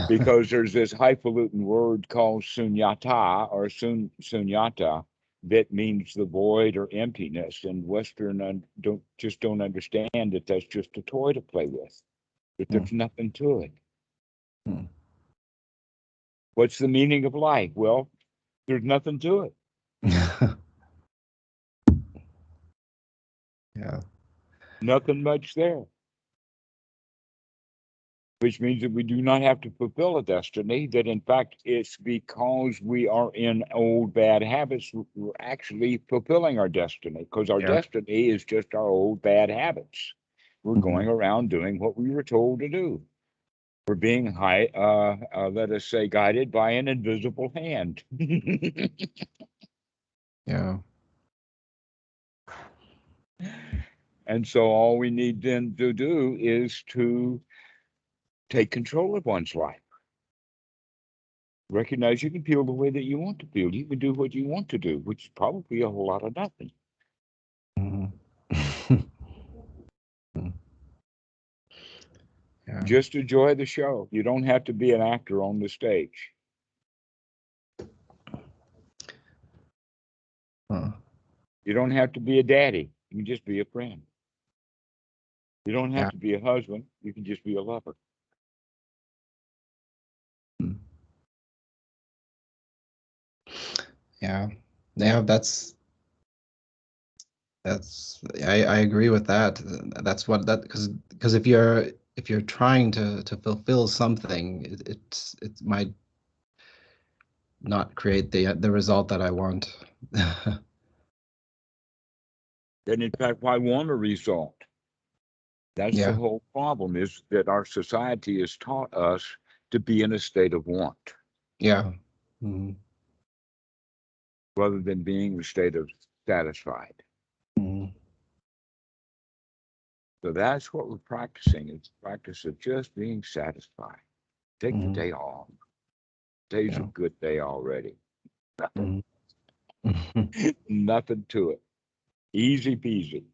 because there's this highfalutin word called sunyata or sunyata that means the void or emptiness, and don't understand that that's just a toy to play with. That there's nothing to it.
Mm.
What's the meaning of life? Well, there's nothing to it.
Yeah.
Nothing much there. Which means that we do not have to fulfill a destiny, that in fact it's because we are in old bad habits, we're actually fulfilling our destiny, because our
Yeah.
destiny is just our old bad habits. We're
Hmm.
going around doing what we were told to do. We're being let us say, guided by an invisible hand.
Yeah.
And so all we need then to do is to take control of one's life. Recognize you can feel the way that you want to feel. You can do what you want to do, which is probably a whole lot of nothing.
Mhm. Yeah.
Just enjoy the show. You don't have to be an actor on the stage.
Huh.
You don't have to be a daddy. You can just be a friend. You don't have
Yeah.
to be a husband. You can just be a lover.
Mm. Yeah. Yeah, I agree with that. That's what that because if you're trying to fulfill something, it might not create the result that I want.
And in fact, why want a result? That's the
Yeah.
whole problem, is that our society has taught us to be in a state of want
Yeah. Mhm.
rather than being in a state of satisfied.
Mhm.
So that's what we're practicing. It's practice of just being satisfied. Take the
Mhm.
day off. Today's a
Yeah.
good day already. Nothing,
Mhm.
nothing to it. Easy peasy.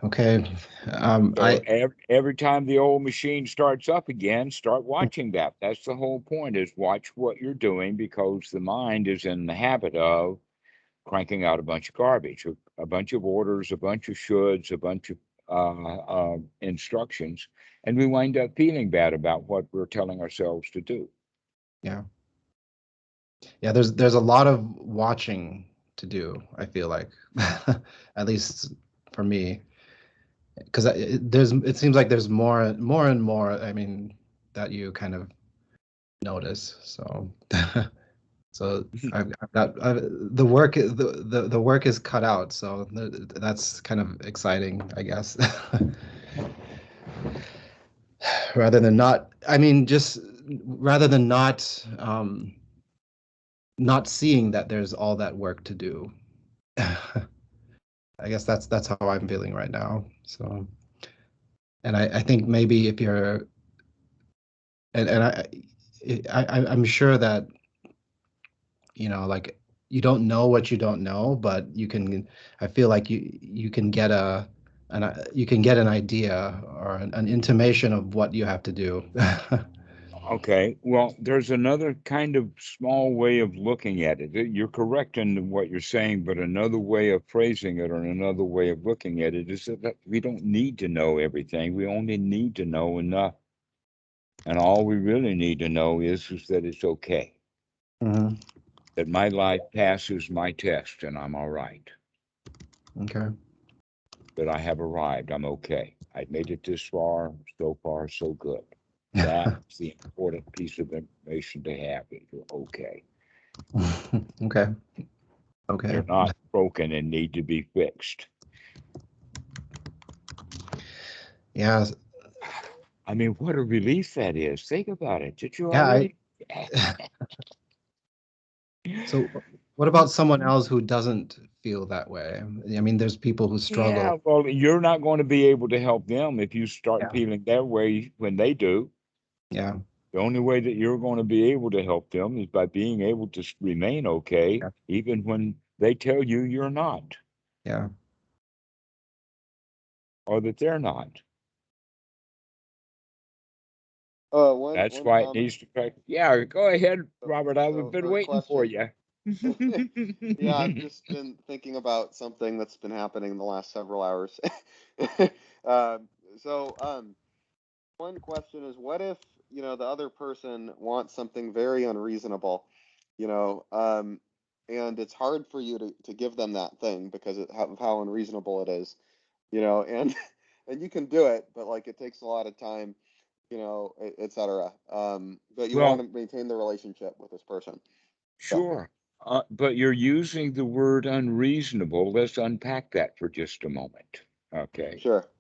Okay.
So every time the old machine starts up again, start watching that. That's the whole point, is watch what you're doing, because the mind is in the habit of cranking out a bunch of garbage, a bunch of orders, a bunch of shoulds, a bunch of instructions, and we wind up feeling bad about what we're telling ourselves to do.
Yeah. Yeah, there's a lot of watching to do, I feel like. At least for me. Because it seems like there's more and more, I mean, that you kind of notice. So so I've got the work the work is cut out, so that's kind of exciting, I guess. Rather than not, I mean, just rather than not seeing that there's all that work to do. I guess that's how I'm feeling right now. So, and I think maybe if you're and I'm sure that, like, you don't know what you don't know, but I feel like you can get you can get an idea or an intimation of what you have to do.
Okay, well, there's another kind of small way of looking at it. You're correct in what you're saying, but another way of phrasing it or another way of looking at it is that we don't need to know everything. We only need to know enough. And all we really need to know is that it's okay,
Mm-hmm.
that my life passes my test and I'm all right,
Okay.
that I have arrived, I'm okay. I've made it this far, so good. That's the important piece of information to have, is you're okay.
Okay. Okay.
You're not broken and need to be fixed.
Yeah.
I mean, what a relief that is. Think about it. Did you
Yeah.
already?
So what about someone else who doesn't feel that way? I mean, there's people who struggle.
Yeah, well, you're not going to be able to help them if you start
Yeah.
feeling that way when they do.
Yeah.
The only way that you're going to be able to help them is by being able to remain okay,
Yeah.
even when they tell you you're not,
Yeah.
or that they're not. That's
One
why it
comment.
needs to practice. Yeah, go ahead, Robert. I've been
For a
waiting for
question.
you.
Yeah, I've just been thinking about something that's been happening in the last several hours. Um, one question is, what if, the other person wants something very unreasonable, you know, um, and it's hard for you to give them that thing because of how unreasonable it is, and and you can do it, but like it takes a lot of time, et cetera. But you want
Well,
to maintain the relationship with this person. So,
sure. But you're using the word unreasonable. Let's unpack that for just a moment. Okay.
sure.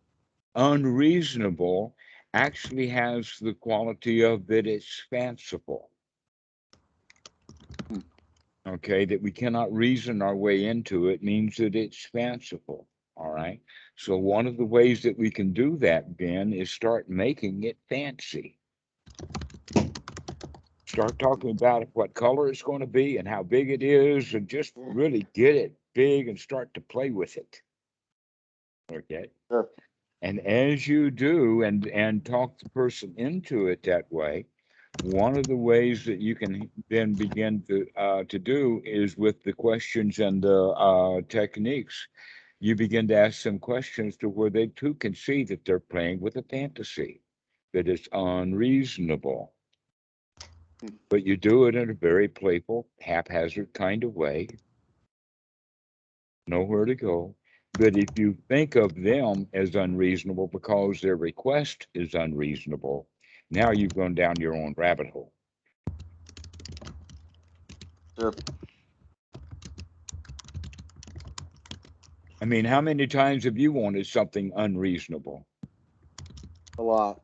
Unreasonable actually has the quality of that it's fanciful.
Hmm.
Okay. That we cannot reason our way into it means that it's fanciful. All right. So one of the ways that we can do that, Ben, is start making it fancy. Start talking about what color it's going to be and how big it is, and just
Yeah,
really get it big and start to play with it. Okay.
sure.
And as you do and talk the person into it that way, one of the ways that you can then begin to do is with the questions and the techniques. You begin to ask some questions to where they too can see that they're playing with a fantasy, that it's unreasonable.
Hmm.
But you do it in a very playful, haphazard kind of way, nowhere to go. But if you think of them as unreasonable because their request is unreasonable, now you've gone down your own rabbit hole.
Sure.
I mean, how many times have you wanted something unreasonable?
A lot.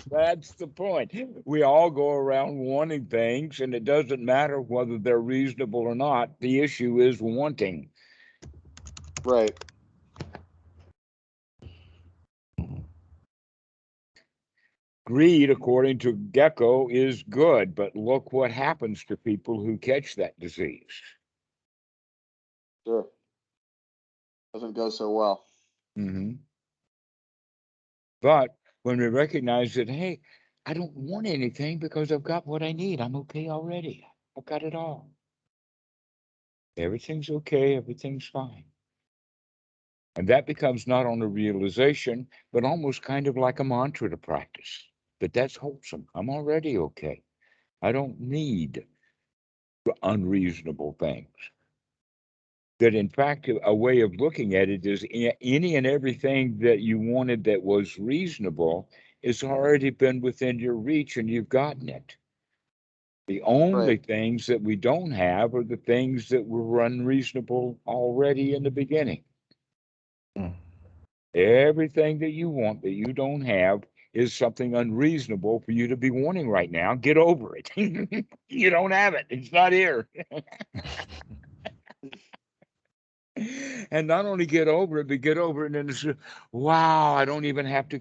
That's the point. We all go around wanting things, and it doesn't matter whether they're reasonable or not. The issue is wanting.
Right.
Greed, according to Gecko, is good, but look what happens to people who catch that disease.
Sure. Doesn't go so well.
Mm-hmm. But when we recognize that, hey, I don't want anything because I've got what I need. I'm okay already. I've got it all. Everything's okay. Everything's fine. And that becomes not only realization, but almost kind of like a mantra to practice. That that's wholesome. I'm already okay. I don't need unreasonable things. That in fact, a way of looking at it is any and everything that you wanted that was reasonable has already been within your reach and you've gotten it. The only
Right.
things that we don't have are the things that were unreasonable already in the beginning.
Mm.
Everything that you want that you don't have is something unreasonable for you to be wanting right now. Get over it. You don't have it. It's not here. And not only get over it, but get over it and it's, wow, I don't even have to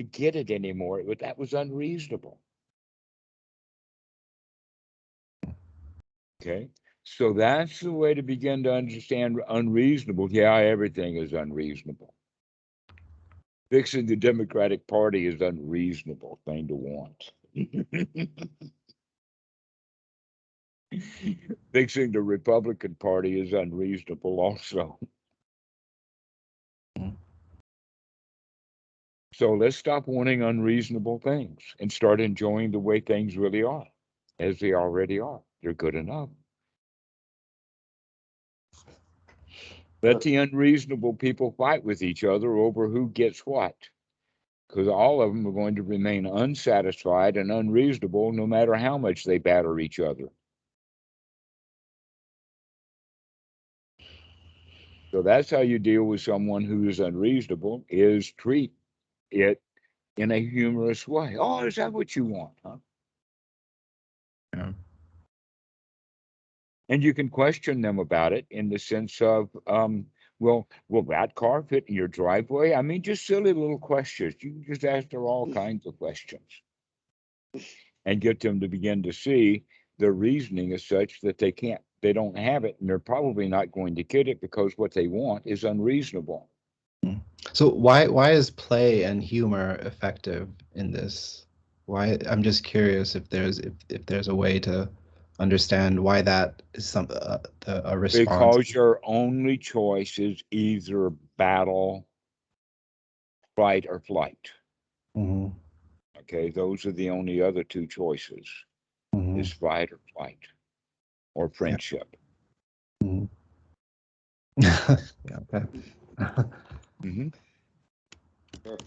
get it anymore. But that was unreasonable. Okay. So that's the way to begin to understand unreasonable. Yeah, everything is unreasonable. Fixing the Democratic Party is an unreasonable thing to want. Fixing the Republican Party is unreasonable also. So let's stop wanting unreasonable things and start enjoying the way things really are, as they already are. They're good enough. Let the unreasonable people fight with each other over who gets what, because all of them are going to remain unsatisfied and unreasonable no matter how much they batter each other. So that's how you deal with someone who is unreasonable, is treat it in a humorous way. Oh, is that what you want, huh?
Yeah.
And you can question them about it in the sense of, well, will that car fit in your driveway? I mean, just silly little questions. You can just ask her all kinds of questions and get them to begin to see their reasoning is such that they don't have it, and they're probably not going to get it because what they want is unreasonable.
So why is play and humor effective in this? Why, I'm just curious if there's a way to understand why that is a response.
Because your only choice is either battle, fight, or flight.
Mhm.
Okay, those are the only other two choices,
Mhm.
is fight or flight, or friendship.
Mhm. Yeah, okay.
Hmm.
Sure.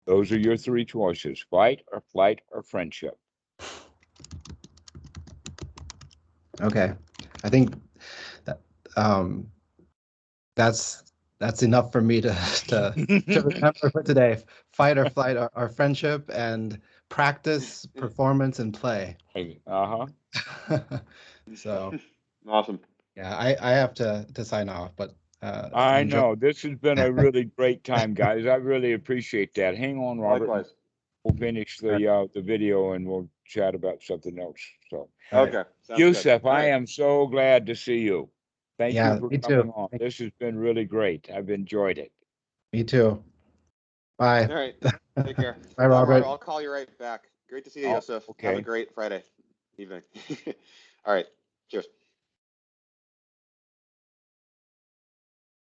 Those are your three choices: fight or flight or friendship.
Okay. I think that that's enough for me to remember for today. Fight or flight, or friendship, and practice, performance, and play.
Uh-huh.
So
Awesome.
yeah, I have to sign off, but
I
enjoy.
know. This has been a really great time, guys. I really appreciate that. Hang on, Robert.
Likewise.
We'll finish the video and we'll chat about something else. So,
All right.
Okay. Sounds good.
Yusuf,
All
I
right.
am so glad to see you. Thank you
Yeah,
for
me
coming
too.
on. This has been really great. I've enjoyed it.
Me too. Bye.
All right. Take care.
Bye,
Dhammarato,
Robert.
I'll call you right back. Great to see you,
Oh,
Yosef. Have a
okay.
great Friday evening. All right. Cheers.